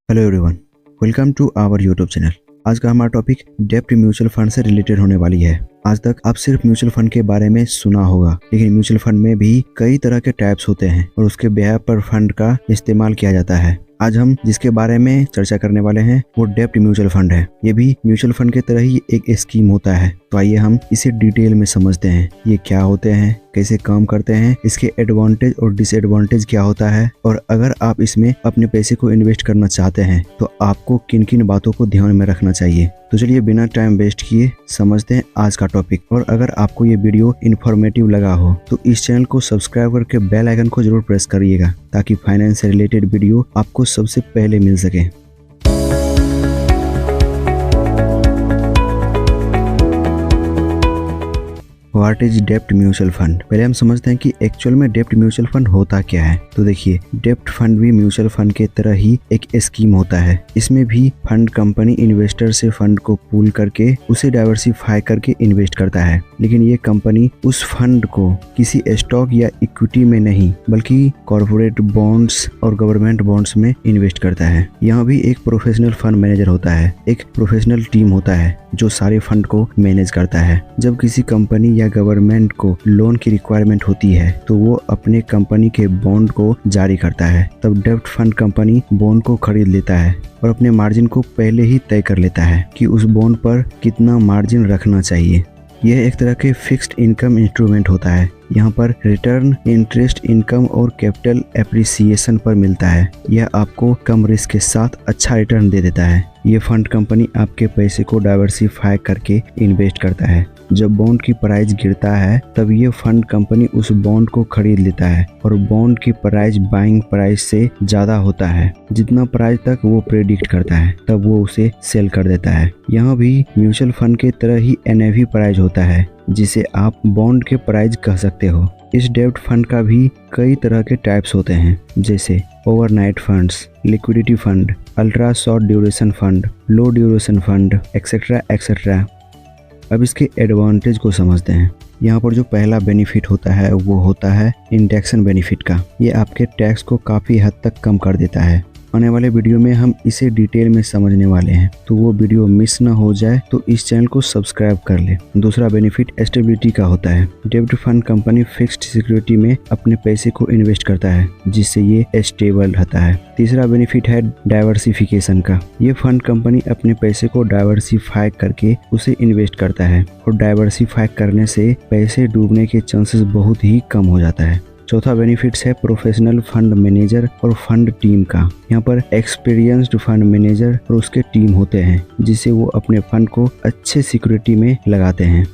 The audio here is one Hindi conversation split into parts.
Hello everyone, welcome to our YouTube channel. आज का हमारा टॉपिक डेब्ट म्यूचुअल फंड से रिलेटेड होने वाली है। आज तक आप सिर्फ म्यूचुअल फंड के बारे में सुना होगा, लेकिन म्यूचुअल फंड में भी कई तरह के टाइप्स होते हैं और उसके ब्याज पर फंड का इस्तेमाल किया जाता है। आज हम जिसके बारे में चर्चा करने वाले हैं वो डेब्ट म्यूचुअल फंड है। ये भी म्यूचुअल फंड की तरह ही एक स्कीम होता है। तो आइए हम इसे डिटेल में समझते हैं। ये क्या होते हैं, कैसे काम करते हैं, इसके एडवांटेज और डिसएडवांटेज क्या होता है, और अगर आप इसमें अपने पैसे को इन्वेस्ट करना चाहते हैं तो आपको किन किन बातों को ध्यान में रखना चाहिए। तो चलिए बिना टाइम वेस्ट किए समझते हैं आज का टॉपिक। और अगर आपको ये वीडियो इन्फॉर्मेटिव लगा हो तो इस चैनल को सब्सक्राइब करके बेल आइकन को जरूर प्रेस करिएगा, ताकि फाइनेंस से रिलेटेड वीडियो आपको सबसे पहले मिल सके। व्हाट इज डेब्ट म्यूचुअल फंड? पहले हम समझते हैं कि एक्चुअल में डेब्ट म्यूचुअल फंड होता क्या है। तो देखिए, डेब्ट फंड भी म्यूचुअल फंड के तरह ही एक स्कीम होता है। इसमें भी फंड कंपनी इन्वेस्टर से फंड को पूल करके उसे डाइवर्सिफाई करके इन्वेस्ट करता है, लेकिन ये कंपनी उस फंड को किसी स्टॉक या इक्विटी में नहीं बल्कि कॉर्पोरेट बॉन्ड्स और गवर्नमेंट बॉन्ड्स में इन्वेस्ट करता है। यहाँ भी एक प्रोफेशनल फंड मैनेजर होता है, एक प्रोफेशनल टीम होता है जो सारे फंड को मैनेज करता है। जब किसी कंपनी या गवर्नमेंट को लोन की रिक्वायरमेंट होती है तो वो अपने कंपनी के बॉन्ड को जारी करता है। तब डेब्ट फंड कंपनी बॉन्ड को खरीद लेता है और अपने मार्जिन को पहले ही तय कर लेता है कि उस बॉन्ड पर कितना मार्जिन रखना चाहिए। यह एक तरह के फिक्स्ड इनकम इंस्ट्रूमेंट होता है। यहाँ पर रिटर्न इंटरेस्ट इनकम और कैपिटल एप्रिसिएशन पर मिलता है। यह आपको कम रिस्क के साथ अच्छा रिटर्न दे देता है। ये फंड कंपनी आपके पैसे को डाइवर्सिफाई करके इन्वेस्ट करता है। जब बॉन्ड की प्राइस गिरता है तब ये फंड कंपनी उस बॉन्ड को खरीद लेता है और बॉन्ड की प्राइस बाइंग प्राइस से ज्यादा होता है। जितना प्राइस तक वो प्रेडिक्ट करता है तब वो उसे सेल कर देता है। यहाँ भी म्यूचुअल फंड के तरह ही NAV प्राइस होता है, जिसे आप बॉन्ड के प्राइस कह सकते हो। इस डेब्ट फंड का भी कई तरह के टाइप्स होते हैं, जैसे overnight funds, liquidity fund, ultra short duration fund, low duration fund, etcetera etcetera. अब इसके एडवांटेज को समझते हैं। यहाँ पर जो पहला बेनिफिट होता है वो होता है इंडेक्शन बेनिफिट का। ये आपके टैक्स को काफ़ी हद तक कम कर देता है। आने वाले वीडियो में हम इसे डिटेल में समझने वाले हैं, तो वो वीडियो मिस ना हो जाए तो इस चैनल को सब्सक्राइब कर ले। दूसरा बेनिफिट स्टेबिलिटी का होता है। डेब्ट फंड कंपनी फिक्स्ड सिक्योरिटी में अपने पैसे को इन्वेस्ट करता है, जिससे ये स्टेबल रहता है। तीसरा बेनिफिट है डाइवर्सिफिकेशन का। ये फंड कंपनी अपने पैसे को डाइवर्सिफाई करके उसे इन्वेस्ट करता है, और डाइवर्सिफाई करने से पैसे डूबने के चांसेस बहुत ही कम हो जाता है। चौथा बेनिफिट्स है प्रोफेशनल फंड मैनेजर और फंड टीम का। यहाँ पर एक्सपीरियंस्ड फंड मैनेजर और उसके टीम होते हैं, जिससे वो अपने फंड को अच्छे सिक्योरिटी में लगाते हैं।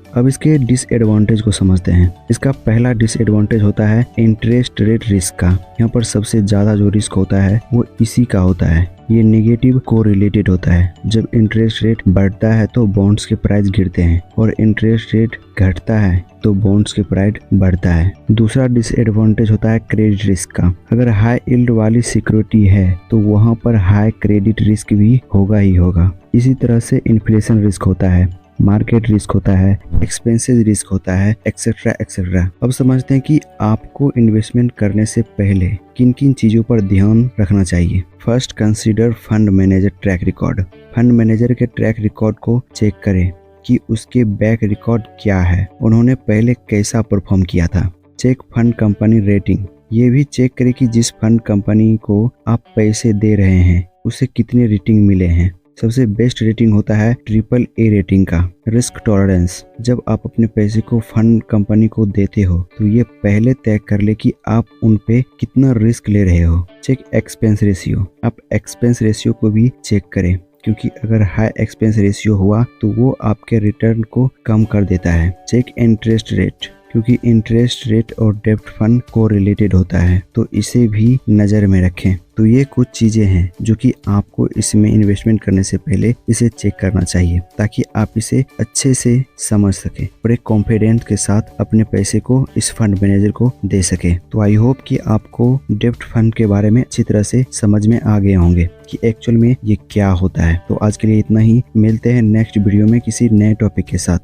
अब इसके डिसएडवांटेज को समझते हैं। इसका पहला डिसएडवांटेज होता है इंटरेस्ट रेट रिस्क का। यहाँ पर सबसे ज़्यादा जो रिस्क होता है वो इसी का होता है। ये नेगेटिव को रिलेटेड होता है। जब इंटरेस्ट रेट बढ़ता है तो बॉन्ड्स के प्राइस गिरते हैं, और इंटरेस्ट रेट घटता है तो बॉन्ड्स के प्राइस बढ़ता है। दूसरा डिसएडवांटेज होता है क्रेडिट रिस्क का। अगर हाई यील्ड वाली सिक्योरिटी है तो वहाँ पर हाई क्रेडिट रिस्क भी होगा ही होगा। इसी तरह से इन्फ्लेशन रिस्क होता है, मार्केट रिस्क होता है, एक्सपेंसेस रिस्क होता है, एक्सेट्रा एक्सेट्रा। अब समझते हैं कि आपको इन्वेस्टमेंट करने से पहले किन किन चीज़ों पर ध्यान रखना चाहिए। First, consider fund manager track record. Fund manager के ट्रैक रिकॉर्ड को चेक करें कि उसके बैक रिकॉर्ड क्या है, उन्होंने पहले कैसा परफॉर्म किया था। Cheque fund company rating. ये भी चेक करें कि जिस फंड कंपनी को आप पैसे दे रहे हैं उसे कितने रेटिंग मिले हैं। सबसे बेस्ट रेटिंग होता है AAA रेटिंग का। Risk tolerance. जब आप अपने पैसे को फंड कंपनी को देते हो तो ये पहले तय कर ले कि आप उन पे कितना रिस्क ले रहे हो। Check expense ratio. आप एक्सपेंस रेशियो को भी चेक करें, क्योंकि अगर हाई एक्सपेंस रेशियो हुआ तो वो आपके रिटर्न को कम कर देता है। चेक इंटरेस्ट रेट, क्योंकि इंटरेस्ट रेट और डेब्ट फंड को रिलेटेड होता है, तो इसे भी नज़र में रखें। तो ये कुछ चीज़ें हैं जो कि आपको इसमें इन्वेस्टमेंट करने से पहले इसे चेक करना चाहिए, ताकि आप इसे अच्छे से समझ सके और एक कॉन्फिडेंस के साथ अपने पैसे को इस फंड मैनेजर को दे सके। तो आई होप कि आपको डेब्ट फंड के बारे में अच्छी तरह से समझ में आ गए होंगे कि एक्चुअल में ये क्या होता है। तो आज के लिए इतना ही। मिलते हैं नेक्स्ट वीडियो में किसी नए टॉपिक के साथ।